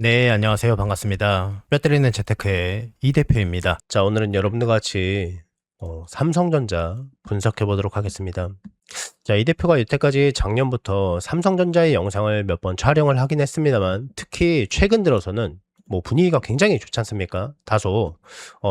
네, 안녕하세요. 반갑습니다. 뼈때리는 재테크의 이 대표입니다. 자, 오늘은 여러분과 같이 삼성전자 분석해 보도록 하겠습니다. 자, 이 대표가 여태까지 작년부터 삼성전자의 영상을 몇 번 촬영을 하긴 했습니다만, 특히 최근 들어서는 분위기가 굉장히 좋지 않습니까? 다소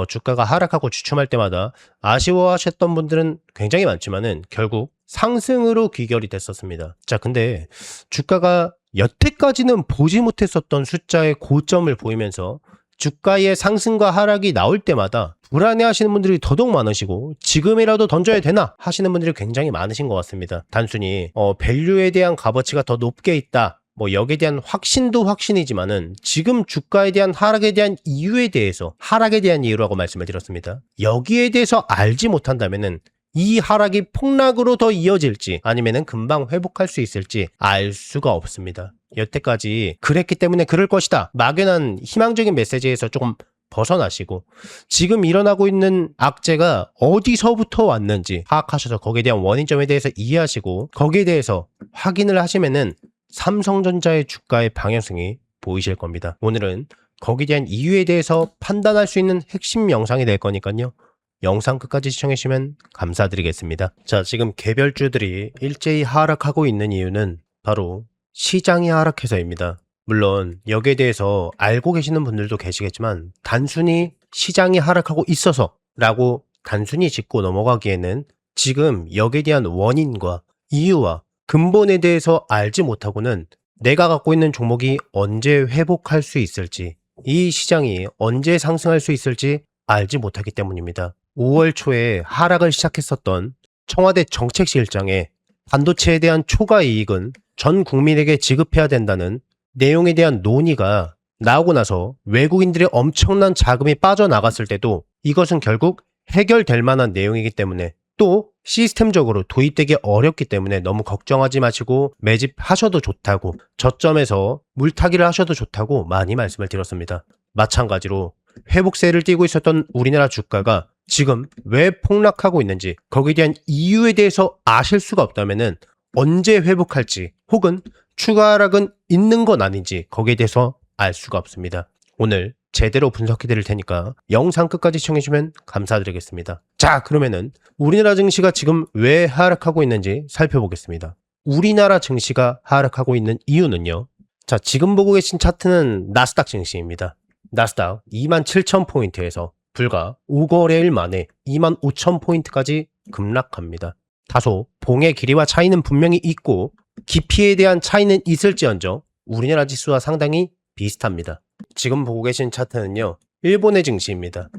주가가 하락하고 주춤할 때마다 아쉬워하셨던 분들은 굉장히 많지만은 결국 상승으로 귀결이 됐었습니다. 자, 근데 주가가 여태까지는 보지 못했었던 숫자의 고점을 보이면서 주가의 상승과 하락이 나올 때마다 불안해 하시는 분들이 더더욱 많으시고, 지금이라도 던져야 되나 하시는 분들이 굉장히 많으신 것 같습니다. 단순히 밸류에 대한 값어치가 더 높게 있다, 여기에 대한 확신도 확신이지만은 지금 주가에 대한 하락에 대한 이유에 대해서, 하락에 대한 이유라고 말씀을 드렸습니다. 여기에 대해서 알지 못한다면은 이 하락이 폭락으로 더 이어질지 아니면은 금방 회복할 수 있을지 알 수가 없습니다. 여태까지 그랬기 때문에 그럴 것이다, 막연한 희망적인 메시지에서 조금 벗어나시고, 지금 일어나고 있는 악재가 어디서부터 왔는지 파악하셔서 거기에 대한 원인점에 대해서 이해하시고 거기에 대해서 확인을 하시면은 삼성전자의 주가의 방향성이 보이실 겁니다. 오늘은 거기에 대한 이유에 대해서 판단할 수 있는 핵심 영상이 될 거니까요, 영상 끝까지 시청해주시면 감사드리겠습니다. 자, 지금 개별주들이 일제히 하락하고 있는 이유는 바로 시장이 하락해서입니다. 물론 여기에 대해서 알고 계시는 분들도 계시겠지만, 단순히 시장이 하락하고 있어서 라고 단순히 짚고 넘어가기에는 지금 여기에 대한 원인과 이유와 근본에 대해서 알지 못하고는 내가 갖고 있는 종목이 언제 회복할 수 있을지, 이 시장이 언제 상승할 수 있을지 알지 못하기 때문입니다. 5월 초에 하락을 시작했었던 청와대 정책실장의 반도체에 대한 초과 이익은 전 국민에게 지급해야 된다는 내용에 대한 논의가 나오고 나서 외국인들의 엄청난 자금이 빠져나갔을 때도 이것은 결국 해결될 만한 내용이기 때문에, 또 시스템적으로 도입되기 어렵기 때문에 너무 걱정하지 마시고 매집하셔도 좋다고, 저점에서 물타기를 하셔도 좋다고 많이 말씀을 드렸습니다. 마찬가지로 회복세를 띠고 있었던 우리나라 주가가 지금 왜 폭락하고 있는지, 거기에 대한 이유에 대해서 아실 수가 없다면은 언제 회복할지, 혹은 추가 하락은 있는 건 아닌지 거기에 대해서 알 수가 없습니다. 오늘 제대로 분석해 드릴 테니까 영상 끝까지 시청해 주시면 감사드리겠습니다. 자, 그러면은 우리나라 증시가 지금 왜 하락하고 있는지 살펴보겠습니다. 우리나라 증시가 하락하고 있는 이유는요, 자, 지금 보고 계신 차트는 나스닥 증시입니다. 나스닥 27,000포인트에서 불과 5거래일 만에 25,000포인트까지 급락합니다. 다소 봉의 길이와 차이는 분명히 있고 깊이에 대한 차이는 있을지언정 우리나라 지수와 상당히 비슷합니다. 지금 보고 계신 차트는요, 일본의 증시입니다.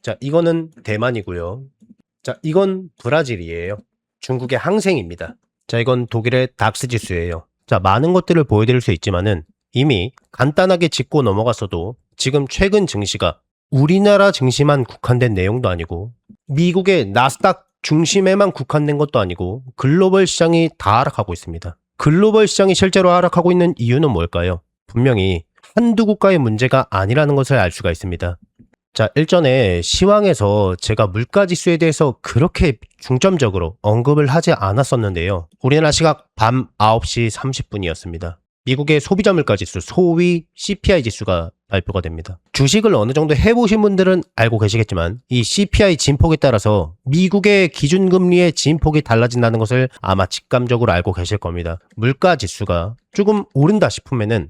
자, 이거는 대만이고요. 자, 이건 브라질이에요. 중국의 항생입니다. 자, 이건 독일의 닥스 지수예요. 자, 많은 것들을 보여드릴 수 있지만은 이미 간단하게 짚고 넘어갔어도 지금 최근 증시가 우리나라 증시만 국한된 내용도 아니고, 미국의 나스닥 중심에만 국한된 것도 아니고, 글로벌 시장이 다 하락하고 있습니다. 글로벌 시장이 실제로 하락하고 있는 이유는 뭘까요? 분명히 한두 국가의 문제가 아니라는 것을 알 수가 있습니다. 자, 일전에 시황에서 제가 물가지수에 대해서 그렇게 중점적으로 언급을 하지 않았었는데요. 우리나라 시각 밤 9시 30분이었습니다. 미국의 소비자 물가지수, 소위 CPI 지수가 발표가 됩니다. 주식을 어느 정도 해보신 분들은 알고 계시겠지만, 이 CPI 진폭에 따라서 미국의 기준금리의 진폭이 달라진다는 것을 아마 직감적으로 알고 계실 겁니다. 물가지수가 조금 오른다 싶으면은,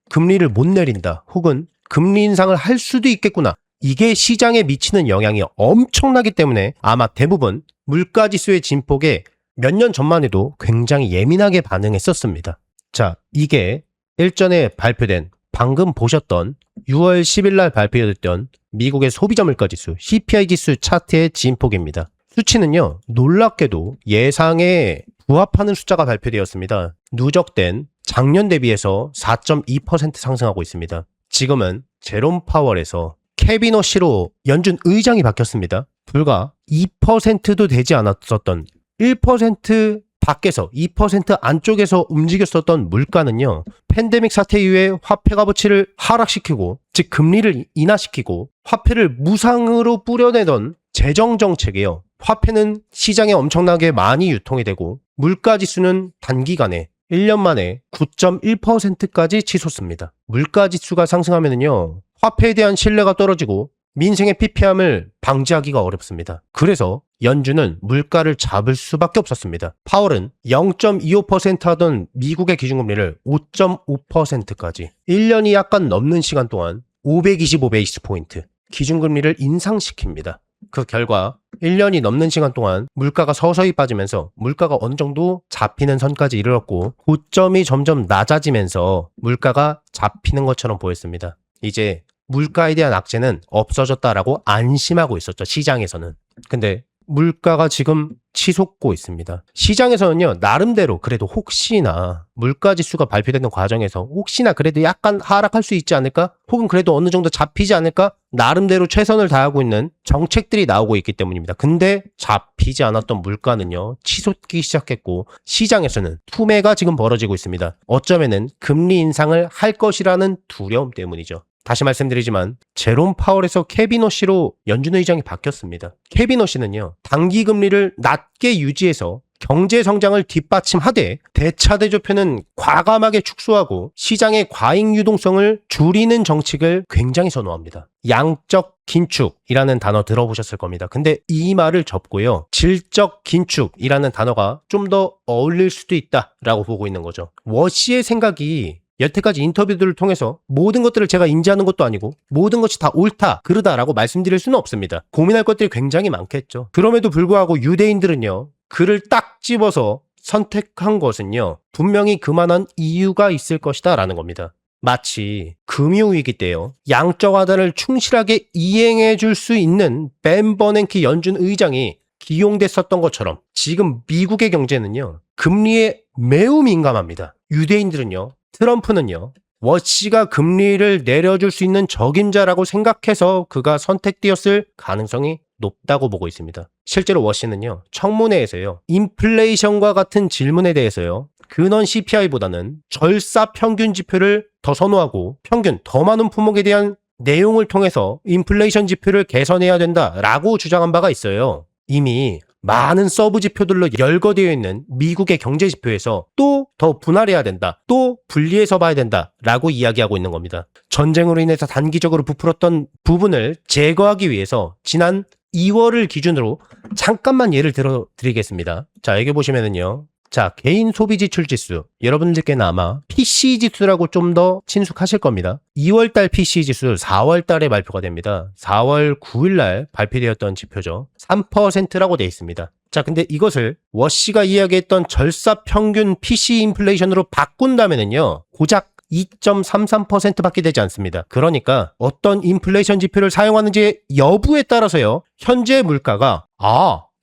금리를 못 내린다, 혹은 금리 인상을 할 수도 있겠구나, 이게 시장에 미치는 영향이 엄청나기 때문에 아마 대부분 물가지수의 진폭에 몇 년 전만 해도 굉장히 예민하게 반응했었습니다. 자, 이게 일전에 발표된, 방금 보셨던 6월 10일 날 발표됐던 미국의 소비자 물가지수 CPI 지수 차트의 진폭입니다. 수치는요, 놀랍게도 예상에 부합하는 숫자가 발표되었습니다. 누적된 작년 대비해서 4.2% 상승하고 있습니다. 지금은 제롬 파월에서 케빈 허시로 연준 의장이 바뀌었습니다. 불과 2%도 되지 않았었던, 1% 밖에서 2% 안쪽에서 움직였었던 물가는요, 팬데믹 사태 이후에 화폐 값어치를 하락시키고, 즉 금리를 인하시키고 화폐를 무상으로 뿌려내던 재정 정책이에요. 화폐는 시장에 엄청나게 많이 유통이 되고 물가 지수는 단기간에 1년 만에 9.1%까지 치솟습니다. 물가 지수가 상승하면요, 화폐에 대한 신뢰가 떨어지고 민생의 피폐함을 방지하기가 어렵습니다. 그래서 연준은 물가를 잡을 수밖에 없었습니다. 파월은 0.25% 하던 미국의 기준금리를 5.5%까지 1년이 약간 넘는 시간 동안 525베이스포인트 기준금리를 인상시킵니다. 그 결과 1년이 넘는 시간 동안 물가가 서서히 빠지면서 물가가 어느 정도 잡히는 선까지 이르렀고 고점이 점점 낮아지면서 물가가 잡히는 것처럼 보였습니다. 이제 물가에 대한 악재는 없어졌다라고 안심하고 있었죠, 시장에서는. 근데 물가가 지금 치솟고 있습니다. 시장에서는요, 나름대로 그래도 혹시나 물가 지수가 발표되는 과정에서 혹시나 그래도 약간 하락할 수 있지 않을까? 혹은 그래도 어느 정도 잡히지 않을까? 나름대로 최선을 다하고 있는 정책들이 나오고 있기 때문입니다. 근데 잡히지 않았던 물가는요, 치솟기 시작했고 시장에서는 투매가 지금 벌어지고 있습니다. 어쩌면은 금리 인상을 할 것이라는 두려움 때문이죠. 다시 말씀드리지만 제롬 파월에서 케빈 워시로 연준 의장이 바뀌었습니다. 케빈 워시는요, 단기 금리를 낮게 유지해서 경제 성장을 뒷받침하되 대차대조표는 과감하게 축소하고 시장의 과잉 유동성을 줄이는 정책을 굉장히 선호합니다. 양적 긴축이라는 단어 들어보셨을 겁니다. 근데 이 말을 접고요, 질적 긴축이라는 단어가 좀 더 어울릴 수도 있다라고 보고 있는 거죠. 워시의 생각이 여태까지 인터뷰들을 통해서 모든 것들을 제가 인지하는 것도 아니고 모든 것이 다 옳다, 그르다라고 말씀드릴 수는 없습니다. 고민할 것들이 굉장히 많겠죠. 그럼에도 불구하고 유대인들은요, 그를 딱 집어서 선택한 것은요, 분명히 그만한 이유가 있을 것이다 라는 겁니다. 마치 금융위기 때요, 양적 와다를 충실하게 이행해 줄 수 있는 벤 버냉키 연준 의장이 기용됐었던 것처럼 지금 미국의 경제는요, 금리에 매우 민감합니다. 유대인들은요, 트럼프는요, 워시가 금리를 내려줄 수 있는 적임자라고 생각해서 그가 선택되었을 가능성이 높다고 보고 있습니다. 실제로 워시는요, 청문회에서요, 인플레이션과 같은 질문에 대해서요, 근원 CPI보다는 절사 평균 지표를 더 선호하고 평균 더 많은 품목에 대한 내용을 통해서 인플레이션 지표를 개선해야 된다라고 주장한 바가 있어요. 이미 많은 서브 지표들로 열거되어 있는 미국의 경제 지표에서 또 더 분할해야 된다, 또 분리해서 봐야 된다라고 이야기하고 있는 겁니다. 전쟁으로 인해서 단기적으로 부풀었던 부분을 제거하기 위해서 지난 2월을 기준으로 잠깐만 예를 들어 드리겠습니다. 자, 여기 보시면은요, 자, 개인 소비 지출 지수, 여러분들께는 아마 PCE 지수라고 좀 더 친숙하실 겁니다. 2월달 PCE 지수 4월달에 발표가 됩니다. 4월 9일날 발표되었던 지표죠. 3%라고 되어 있습니다. 자, 근데 이것을 워시가 이야기했던 절사 평균 PCE 인플레이션으로 바꾼다면은요, 고작 2.33%밖에 되지 않습니다. 그러니까 어떤 인플레이션 지표를 사용하는지 여부에 따라서요, 현재 물가가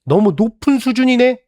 너무 높은 수준이네?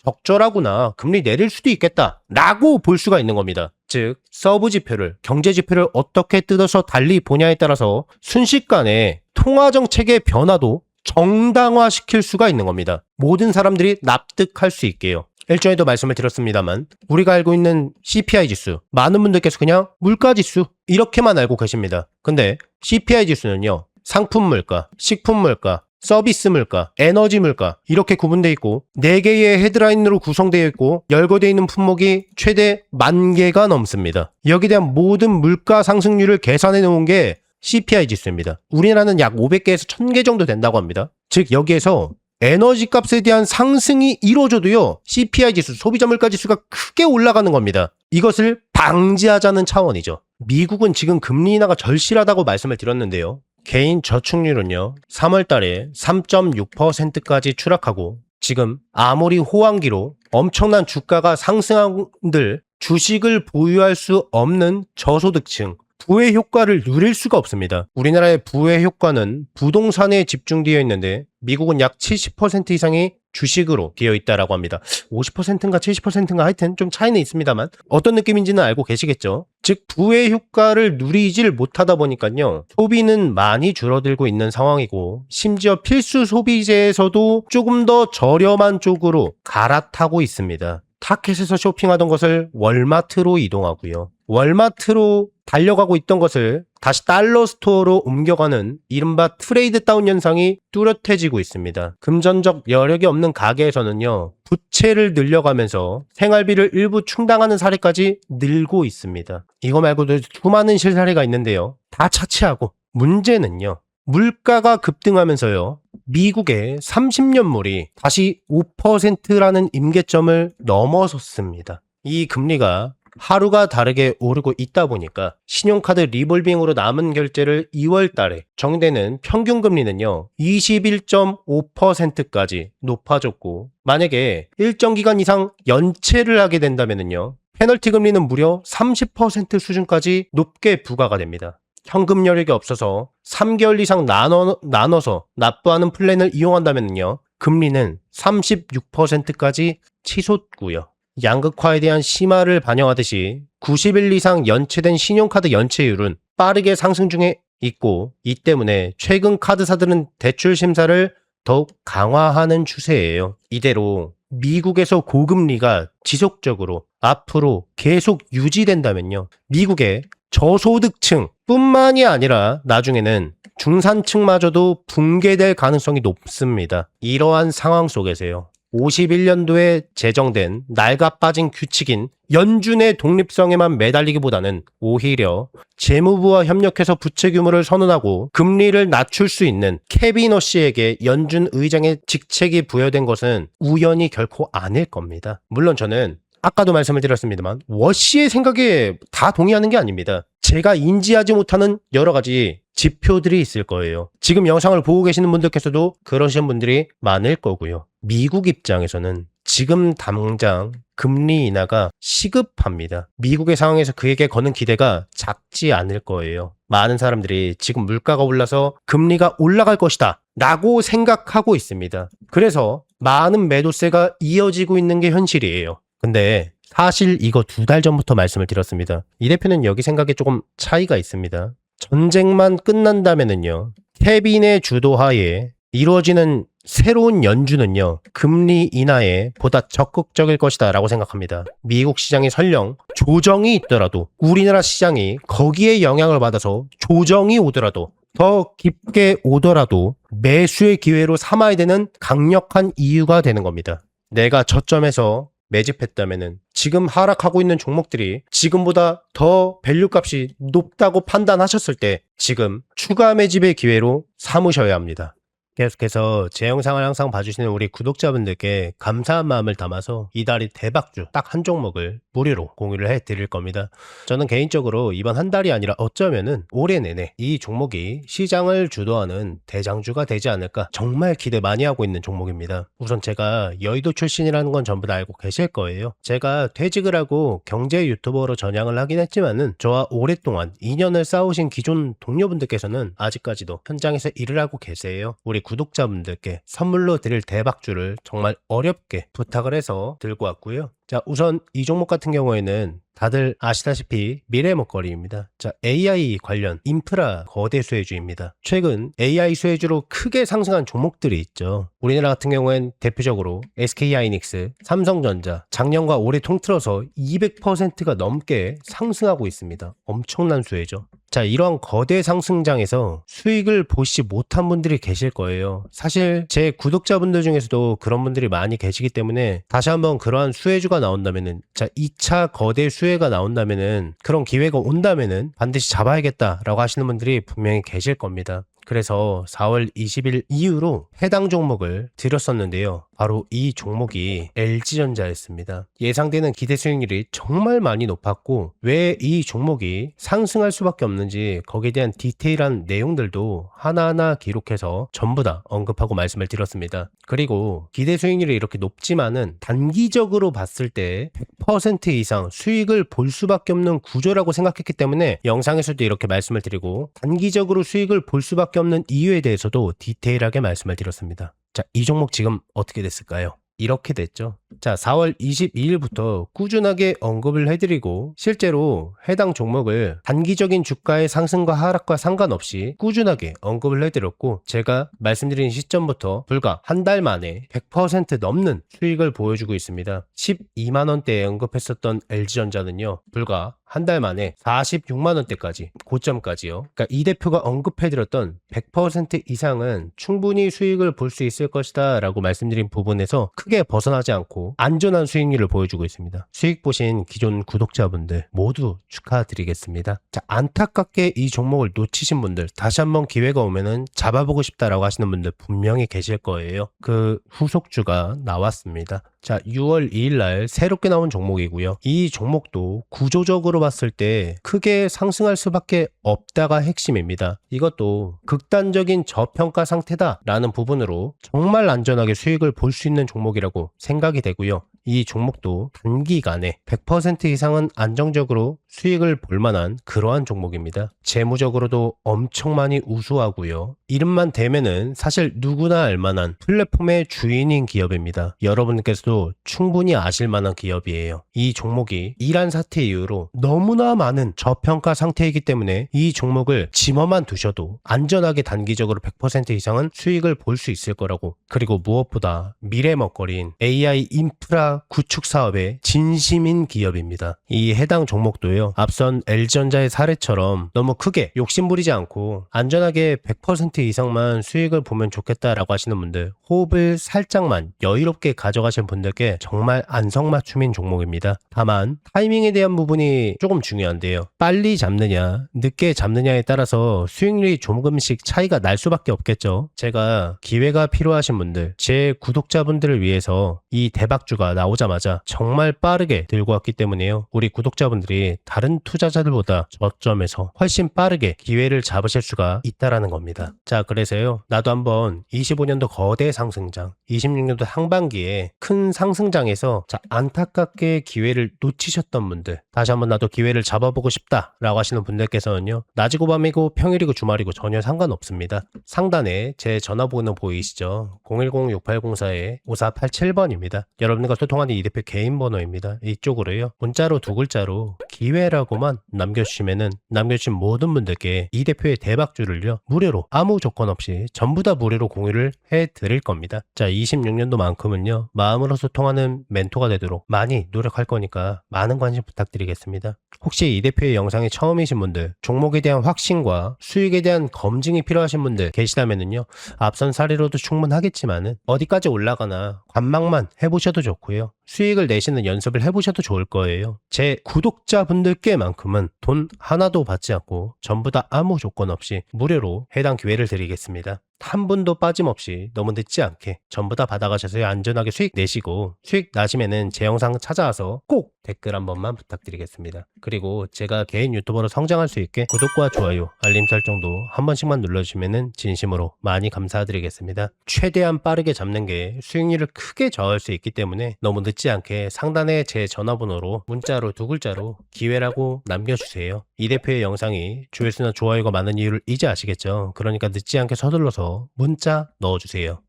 적절하구나, 금리 내릴 수도 있겠다 라고 볼 수가 있는 겁니다. 즉, 서브 지표를, 경제 지표를 어떻게 뜯어서 달리 보냐에 따라서 순식간에 통화정책의 변화도 정당화시킬 수가 있는 겁니다. 모든 사람들이 납득할 수 있게요. 일전에도 말씀을 드렸습니다만 우리가 알고 있는 CPI 지수, 많은 분들께서 그냥 물가 지수 이렇게만 알고 계십니다. 근데 CPI 지수는요, 상품 물가, 식품 물가, 서비스 물가, 에너지 물가 이렇게 구분되어 있고 4개의 헤드라인으로 구성되어 있고 열거되어 있는 품목이 최대 10,000개가 넘습니다. 여기에 대한 모든 물가 상승률을 계산해 놓은 게 CPI 지수입니다. 우리나라는 약 500개에서 1000개 정도 된다고 합니다. 즉 여기에서 에너지 값에 대한 상승이 이루어져도요, CPI 지수, 소비자 물가 지수가 크게 올라가는 겁니다. 이것을 방지하자는 차원이죠. 미국은 지금 금리 인하가 절실하다고 말씀을 드렸는데요, 개인 저축률은요, 3월 달에 3.6%까지 추락하고 지금 아무리 호황기로 엄청난 주가가 상승한들 주식을 보유할 수 없는 저소득층, 부의 효과를 누릴 수가 없습니다. 우리나라의 부의 효과는 부동산에 집중되어 있는데 미국은 약 70% 이상이 주식으로 되어 있다라고 합니다. 50%인가 70%인가 하여튼 좀 차이는 있습니다만 어떤 느낌인지는 알고 계시겠죠. 즉 부의 효과를 누리질 못하다 보니까요, 소비는 많이 줄어들고 있는 상황이고 심지어 필수 소비재에서도 조금 더 저렴한 쪽으로 갈아타고 있습니다. 타켓에서 쇼핑하던 것을 월마트로 이동하고요, 월마트로 달려가고 있던 것을 다시 달러 스토어로 옮겨가는 이른바 트레이드 다운 현상이 뚜렷해지고 있습니다. 금전적 여력이 없는 가게에서는요, 부채를 늘려가면서 생활비를 일부 충당하는 사례까지 늘고 있습니다. 이거 말고도 수많은 실사례가 있는데요. 다 차치하고 문제는요, 물가가 급등하면서요, 미국의 30년물이 다시 5%라는 임계점을 넘어섰습니다. 이 금리가 하루가 다르게 오르고 있다 보니까 신용카드 리볼빙으로 남은 결제를 2월 달에 정되는 평균 금리는요, 21.5%까지 높아졌고, 만약에 일정 기간 이상 연체를 하게 된다면요, 페널티 금리는 무려 30% 수준까지 높게 부과가 됩니다. 현금 여력이 없어서 3개월 이상 나눠서 납부하는 플랜을 이용한다면요, 금리는 36%까지 치솟고요. 양극화에 대한 심화를 반영하듯이 90일 이상 연체된 신용카드 연체율은 빠르게 상승 중에 있고, 이 때문에 최근 카드사들은 대출 심사를 더욱 강화하는 추세예요. 이대로 미국에서 고금리가 지속적으로 앞으로 계속 유지된다면요, 미국의 저소득층 뿐만이 아니라 나중에는 중산층마저도 붕괴될 가능성이 높습니다. 이러한 상황 속에서요, 51년도에 제정된 낡아빠진 규칙인 연준의 독립성에만 매달리기보다는 오히려 재무부와 협력해서 부채 규모를 선언하고 금리를 낮출 수 있는 케빈 허씨에게 연준 의장의 직책이 부여된 것은 우연이 결코 아닐 겁니다. 물론 저는 아까도 말씀을 드렸습니다만 워씨의 생각에 다 동의하는 게 아닙니다. 제가 인지하지 못하는 여러 가지 지표들이 있을 거예요. 지금 영상을 보고 계시는 분들께서도 그러신 분들이 많을 거고요. 미국 입장에서는 지금 당장 금리 인하가 시급합니다. 미국의 상황에서 그에게 거는 기대가 작지 않을 거예요. 많은 사람들이 지금 물가가 올라서 금리가 올라갈 것이다 라고 생각하고 있습니다. 그래서 많은 매도세가 이어지고 있는 게 현실이에요. 근데 사실 이거 2달 전부터 말씀을 드렸습니다. 이 대표는 여기 생각에 조금 차이가 있습니다. 전쟁만 끝난다면은요, 케빈의 주도하에 이루어지는 새로운 연준은요, 금리 인하에 보다 적극적일 것이다 라고 생각합니다. 미국 시장이 설령 조정이 있더라도 우리나라 시장이 거기에 영향을 받아서 조정이 오더라도 더 깊게 오더라도 매수의 기회로 삼아야 되는 강력한 이유가 되는 겁니다. 내가 저점에서 매집했다면은 지금 하락하고 있는 종목들이 지금보다 더 밸류 값이 높다고 판단하셨을 때 지금 추가 매집의 기회로 삼으셔야 합니다. 계속해서 제 영상을 항상 봐주시는 우리 구독자분들께 감사한 마음을 담아서 이달이 대박주 딱 한 종목을 무료로 공유를 해드릴 겁니다. 저는 개인적으로 이번 한 달이 아니라 어쩌면은 올해 내내 이 종목이 시장을 주도하는 대장주가 되지 않을까 정말 기대 많이 하고 있는 종목입니다. 우선 제가 여의도 출신이라는 건 전부 다 알고 계실 거예요. 제가 퇴직을 하고 경제 유튜버로 전향을 하긴 했지만은 저와 오랫동안 인연을 쌓으신 기존 동료분들께서는 아직까지도 현장에서 일을 하고 계세요. 우리 구독자분들께 선물로 드릴 대박주를 정말 어렵게 부탁을 해서 들고 왔고요. 자, 우선 이 종목 같은 경우에는 다들 아시다시피 미래 먹거리입니다. 자, AI 관련 인프라 거대 수혜주입니다. 최근 AI 수혜주로 크게 상승한 종목들이 있죠. 우리나라 같은 경우엔 대표적으로 SK하이닉스, 삼성전자, 작년과 올해 통틀어서 200%가 넘게 상승하고 있습니다. 엄청난 수혜죠. 자, 이러한 거대 상승장에서 수익을 보시지 못한 분들이 계실 거예요. 사실 제 구독자분들 중에서도 그런 분들이 많이 계시기 때문에 다시 한번 그러한 수혜주가 나온다면은, 자, 2차 거대 수혜가 나온다면은, 그런 기회가 온다면은 반드시 잡아야겠다라고 하시는 분들이 분명히 계실 겁니다. 그래서 4월 20일 이후로 해당 종목을 드렸었는데요. 바로 이 종목이 LG전자였습니다. 예상되는 기대 수익률이 정말 많이 높았고, 왜 이 종목이 상승할 수밖에 없는지 거기에 대한 디테일한 내용들도 하나하나 기록해서 전부 다 언급하고 말씀을 드렸습니다. 그리고 기대 수익률이 이렇게 높지만은 단기적으로 봤을 때 100% 이상 수익을 볼 수밖에 없는 구조라고 생각했기 때문에 영상에서도 이렇게 말씀을 드리고, 단기적으로 수익을 볼 수밖에 없는 이유에 대해서도 디테일하게 말씀을 드렸습니다. 자, 이 종목 지금 어떻게 됐을까요? 이렇게 됐죠. 자, 4월 22일부터 꾸준하게 언급을 해드리고 실제로 해당 종목을 단기적인 주가의 상승과 하락과 상관없이 꾸준하게 언급을 해드렸고 제가 말씀드린 시점부터 불과 한 달 만에 100% 넘는 수익을 보여주고 있습니다. 12만원대에 언급했었던 LG전자는요 불과 한 달 만에 46만원대까지 고점까지요. 그러니까 이 대표가 언급해드렸던 100% 이상은 충분히 수익을 볼 수 있을 것이다 라고 말씀드린 부분에서 크게 벗어나지 않고 안전한 수익률을 보여주고 있습니다. 수익 보신 기존 구독자분들 모두 축하드리겠습니다. 자, 안타깝게 이 종목을 놓치신 분들 다시 한번 기회가 오면은 잡아보고 싶다라고 하시는 분들 분명히 계실 거예요. 그 후속주가 나왔습니다. 자, 6월 2일 날 새롭게 나온 종목이고요. 이 종목도 구조적으로 봤을 때 크게 상승할 수밖에 없다가 핵심입니다. 이것도 극단적인 저평가 상태다라는 부분으로 정말 안전하게 수익을 볼 수 있는 종목이라고 생각이 되고요. 이 종목도 단기간에 100% 이상은 안정적으로 수익을 볼 만한 그러한 종목입니다. 재무적으로도 엄청 많이 우수하고요. 이름만 대면은 사실 누구나 알만한 플랫폼의 주인인 기업입니다. 여러분께서도 충분히 아실 만한 기업이에요. 이 종목이 이란 사태 이후로 너무나 많은 저평가 상태이기 때문에 이 종목을 짐어만 두셔도 안전하게 단기적으로 100% 이상은 수익을 볼 수 있을 거라고. 그리고 무엇보다 미래 먹거리인 AI 인프라 구축 사업의 진심인 기업입니다. 이 해당 종목도요. 앞선 LG전자의 사례처럼 너무 크게 욕심부리지 않고 안전하게 100% 이상만 수익을 보면 좋겠다라고 하시는 분들, 호흡을 살짝만 여유롭게 가져가신 분들께 정말 안성맞춤인 종목입니다. 다만 타이밍에 대한 부분이 조금 중요한데요. 빨리 잡느냐 늦게 잡느냐에 따라서 수익률이 조금씩 차이가 날 수밖에 없겠죠. 제가 기회가 필요하신 분들, 제 구독자분들을 위해서 이 대박주가 나오자마자 정말 빠르게 들고 왔기 때문에요. 우리 구독자분들이 다른 투자자들보다 저점에서 훨씬 빠르게 기회를 잡으실 수가 있다라는 겁니다. 자, 그래서요. 나도 한번 25년도 거대 상승장, 26년도 상반기에 큰 상승장에서 안타깝게 기회를 놓치셨던 분들, 다시 한번 나도 기회를 잡아보고 싶다라고 하시는 분들께서는요. 낮이고 밤이고 평일이고 주말이고 전혀 상관없습니다. 상단에 제 전화번호 보이시죠? 010-6804-5487번입니다. 여러분과 소통하는 이 대표 개인 번호입니다. 이쪽으로요. 문자로 두 글자로 기회라고만 남겨주신 모든 분들께 이 대표의 대박주를요. 무료로 아무 조건 없이 전부 다 무료로 공유를 해드릴 겁니다. 자, 26년도만큼은요. 마음으로 소통하는 멘토가 되도록 많이 노력할 거니까 많은 관심 부탁드리겠습니다. 혹시 이 대표의 영상이 처음이신 분들, 종목에 대한 확신과 수익에 대한 검증이 필요하신 분들 계시다면은요. 앞선 사례로도 충분하겠지만은 어디까지 올라가나 관망만 해보셔도 좋고요. 수익을 내시는 연습을 해보셔도 좋을 거예요. 제 구독자분들께만큼은 돈 하나도 받지 않고 전부 다 아무 조건 없이 무료로 해당 기회를 드리겠습니다. 한 분도 빠짐없이 너무 늦지 않게 전부 다 받아가셔서 안전하게 수익 내시고, 수익 나시면은 제 영상 찾아와서 꼭 댓글 한 번만 부탁드리겠습니다. 그리고 제가 개인 유튜버로 성장할 수 있게 구독과 좋아요, 알림 설정도 한 번씩만 눌러주시면은 진심으로 많이 감사드리겠습니다. 최대한 빠르게 잡는 게 수익률을 크게 저할 수 있기 때문에 너무 늦지 않게 상단에 제 전화번호로 문자로 두 글자로 기회라고 남겨주세요. 이 대표의 영상이 조회수나 좋아요가 많은 이유를 이제 아시겠죠? 그러니까 늦지 않게 서둘러서 문자 넣어주세요.